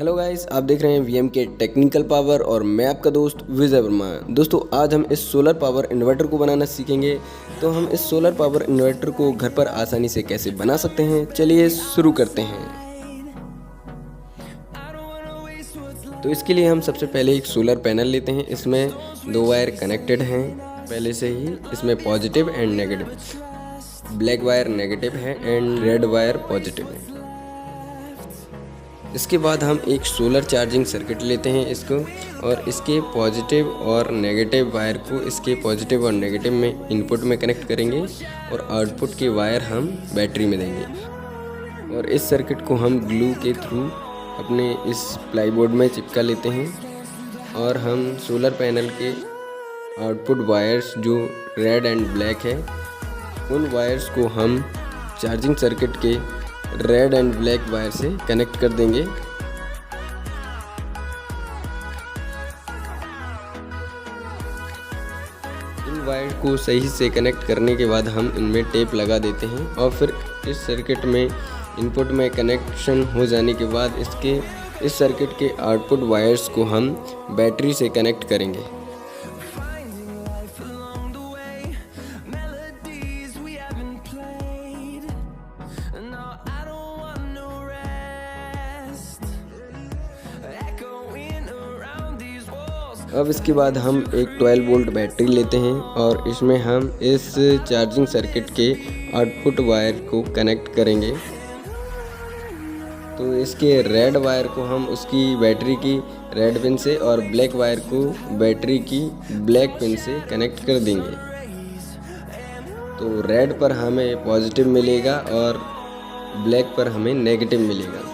Hello guys, आप देख रहे हैं वीएम के टेक्निकल पावर और मैं आपका दोस्त विजय वर्मा। दोस्तों, आज हम इस सोलर पावर इन्वर्टर को बनाना सीखेंगे। तो हम इस सोलर पावर इन्वर्टर को घर पर आसानी से कैसे बना सकते हैं, चलिए शुरू करते हैं। तो इसके लिए हम सबसे पहले एक सोलर पैनल लेते हैं। इसमें 2 वायर कनेक्टेड हैं पहले से ही। इसमें positive and negative, black wire negative है एंड रेड वायर पॉजिटिव है। इसके बाद हम एक सोलर चार्जिंग सर्किट लेते हैं इसको, और इसके पॉजिटिव और नेगेटिव वायर को इसके पॉजिटिव और नेगेटिव में इनपुट में कनेक्ट करेंगे और आउटपुट के वायर हम बैटरी में देंगे। और इस सर्किट को हम ग्लू के थ्रू अपने इस प्लाईबोर्ड में चिपका लेते हैं। और हम सोलर पैनल के आउटपुट वायर्स जो रेड एंड ब्लैक है, उन वायर्स को हम चार्जिंग सर्किट के रेड एंड ब्लैक वायर से कनेक्ट कर देंगे। इन वायर को सही से कनेक्ट करने के बाद हम इनमें टेप लगा देते हैं। और फिर इस सर्किट में इनपुट में कनेक्शन हो जाने के बाद इस सर्किट के आउटपुट वायर्स को हम बैटरी से कनेक्ट करेंगे। अब इसके बाद हम एक 12 वोल्ट बैटरी लेते हैं और इसमें हम इस चार्जिंग सर्किट के आउटपुट वायर को कनेक्ट करेंगे। तो इसके रेड वायर को हम उसकी बैटरी की रेड पिन से और ब्लैक वायर को बैटरी की ब्लैक पिन से कनेक्ट कर देंगे। तो रेड पर हमें पॉजिटिव मिलेगा और ब्लैक पर हमें नेगेटिव मिलेगा।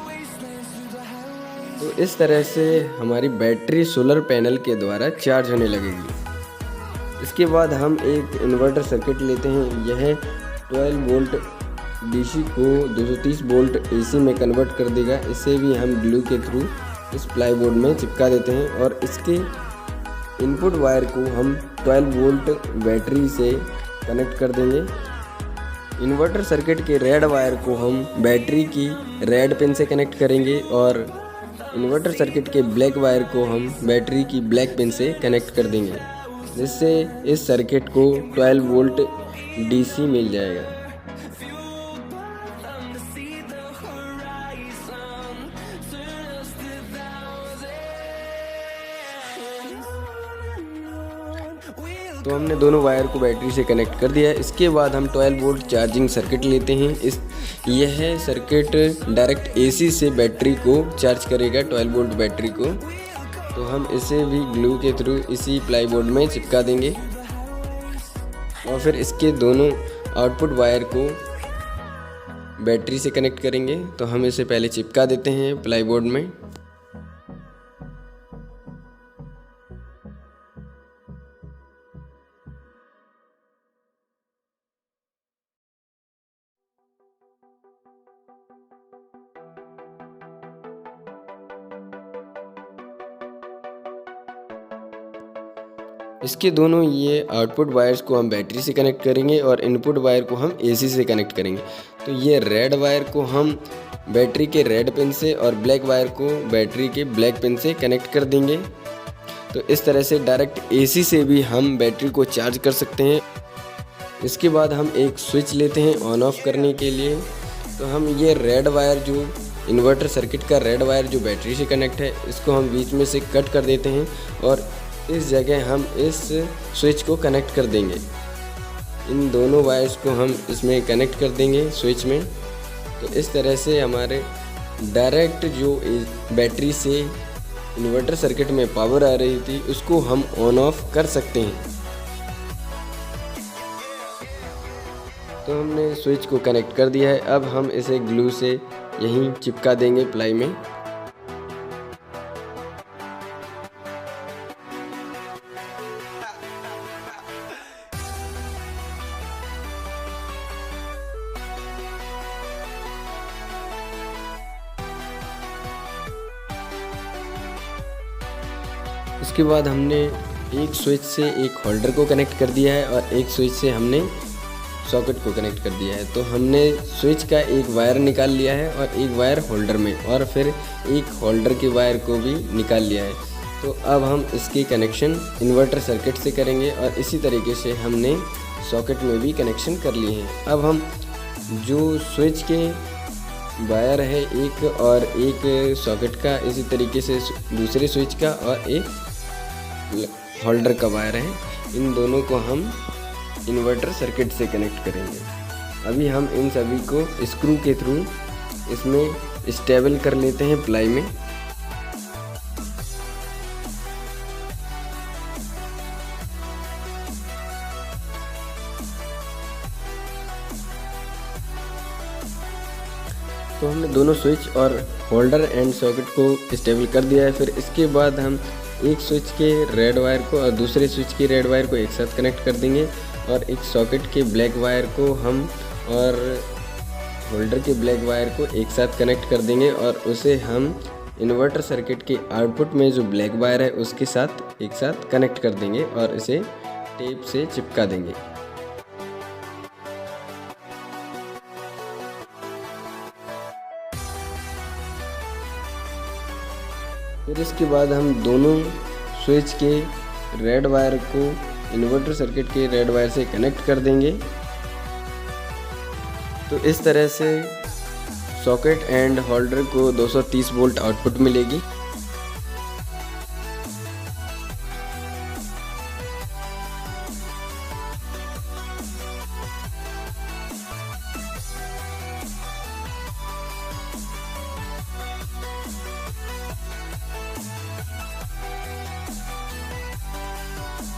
तो इस तरह से हमारी बैटरी सोलर पैनल के द्वारा चार्ज होने लगेगी। इसके बाद हम एक इन्वर्टर सर्किट लेते हैं। यह 12 वोल्ट डीसी को 230 वोल्ट एसी में कन्वर्ट कर देगा। इसे भी हम ग्लू के थ्रू इस प्लाईबोर्ड में चिपका देते हैं और इसके इनपुट वायर को हम 12 वोल्ट बैटरी से कनेक्ट कर देंगे। इन्वर्टर सर्किट के रेड वायर को हम बैटरी की रेड पिन से कनेक्ट करेंगे और इन्वर्टर सर्किट के ब्लैक वायर को हम बैटरी की ब्लैक पिन से कनेक्ट कर देंगे, जिससे इस सर्किट को 12 वोल्ट डीसी मिल जाएगा। तो हमने दोनों वायर को बैटरी से कनेक्ट कर दिया है। इसके बाद हम 12 वोल्ट चार्जिंग सर्किट लेते हैं। यह सर्किट डायरेक्ट एसी से बैटरी को चार्ज करेगा, 12 वोल्ट बैटरी को। तो हम इसे भी ग्लू के थ्रू इसी प्लाईबोर्ड में चिपका देंगे और फिर इसके दोनों आउटपुट वायर को बैटरी से कनेक्ट करेंगे। तो हम इसे पहले चिपका देते हैं प्लाईबोर्ड में। इसके दोनों ये आउटपुट वायर्स को हम बैटरी से कनेक्ट करेंगे और इनपुट वायर को हम एसी से कनेक्ट करेंगे। तो ये रेड वायर को हम बैटरी के रेड पिन से और ब्लैक वायर को बैटरी के ब्लैक पिन से कनेक्ट कर देंगे। तो इस तरह से डायरेक्ट एसी से भी हम बैटरी को चार्ज कर सकते हैं। इसके बाद हम एक स्विच लेते हैं ऑन ऑफ करने के लिए। तो हम ये रेड वायर जो इन्वर्टर सर्किट का रेड वायर जो बैटरी से कनेक्ट है, इसको हम बीच में से कट कर देते हैं और इस जगह हम इस स्विच को कनेक्ट कर देंगे। इन दोनों वायर्स को हम इसमें कनेक्ट कर देंगे स्विच में। तो इस तरह से हमारे डायरेक्ट जो बैटरी से इन्वर्टर सर्किट में पावर आ रही थी, उसको हम ऑन ऑफ कर सकते हैं। तो हमने स्विच को कनेक्ट कर दिया है। अब हम इसे ग्लू से यहीं चिपका देंगे प्लाई में। उसके बाद हमने एक स्विच से एक होल्डर को कनेक्ट कर दिया है और एक स्विच से हमने सॉकेट को कनेक्ट कर दिया है। तो हमने स्विच का एक वायर निकाल लिया है और एक वायर होल्डर में, और फिर एक होल्डर के वायर को भी निकाल लिया है। तो अब हम इसकी कनेक्शन इन्वर्टर सर्किट से करेंगे और इसी तरीके से हमने सॉकेट में भी कनेक्शन कर लिए हैं। अब हम जो स्विच के वायर है एक और एक सॉकेट का, इसी तरीके से दूसरे स्विच का और एक होल्डर का वायर है, इन दोनों को हम इन्वर्टर सर्किट से कनेक्ट करेंगे। अभी हम इन सभी को स्क्रू के थ्रू इसमें स्टेबल कर लेते हैं प्लाई में। तो हमने दोनों स्विच और होल्डर एंड सॉकेट को स्टेबल कर दिया है। फिर इसके बाद हम एक स्विच के रेड वायर को और दूसरे स्विच के रेड वायर को एक साथ कनेक्ट कर देंगे और एक सॉकेट के ब्लैक वायर को हम और होल्डर के ब्लैक वायर को एक साथ कनेक्ट कर देंगे और उसे हम इन्वर्टर सर्किट के आउटपुट में जो ब्लैक वायर है उसके साथ एक साथ कनेक्ट कर देंगे और इसे टेप से चिपका देंगे। फिर इसके बाद हम दोनों स्विच के रेड वायर को इन्वर्टर सर्किट के रेड वायर से कनेक्ट कर देंगे। तो इस तरह से सॉकेट एंड होल्डर को 230 वोल्ट आउटपुट मिलेगी।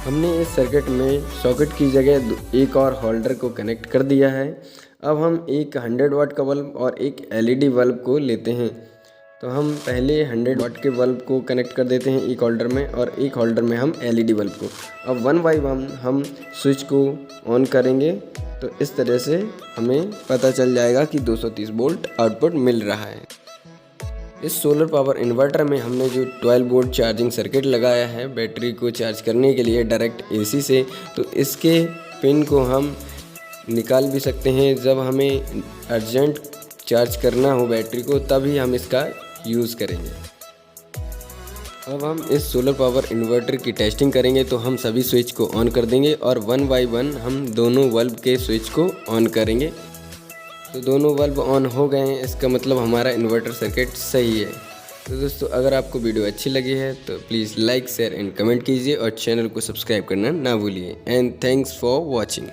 हमने इस सर्किट में सॉकेट की जगह एक और होल्डर को कनेक्ट कर दिया है। अब हम एक 100 वाट का बल्ब और एक LED बल्ब को लेते हैं। तो हम पहले 100 वाट के बल्ब को कनेक्ट कर देते हैं एक होल्डर में और एक होल्डर में हम LED बल्ब को। अब 1 बाय 1 हम स्विच को ऑन करेंगे। तो इस तरह से हमें पता चल जाएगा कि 230 वोल्ट आउटपुट मिल रहा है। इस सोलर पावर इन्वर्टर में हमने जो 12 वोल्ट चार्जिंग सर्किट लगाया है बैटरी को चार्ज करने के लिए डायरेक्ट AC से, तो इसके पिन को हम निकाल भी सकते हैं। जब हमें अर्जेंट चार्ज करना हो बैटरी को तभी हम इसका यूज़ करेंगे। अब हम इस सोलर पावर इन्वर्टर की टेस्टिंग करेंगे। तो हम सभी स्विच को ऑन कर देंगे और 1 बाय 1 हम दोनों बल्ब के स्विच को ऑन करेंगे। तो दोनों बल्ब ऑन हो गए हैं, इसका मतलब हमारा इन्वर्टर सर्किट सही है। तो दोस्तों, अगर आपको वीडियो अच्छी लगी है तो please like share and comment कीजिए और चैनल को सब्सक्राइब करना ना भूलिए। And thanks for watching.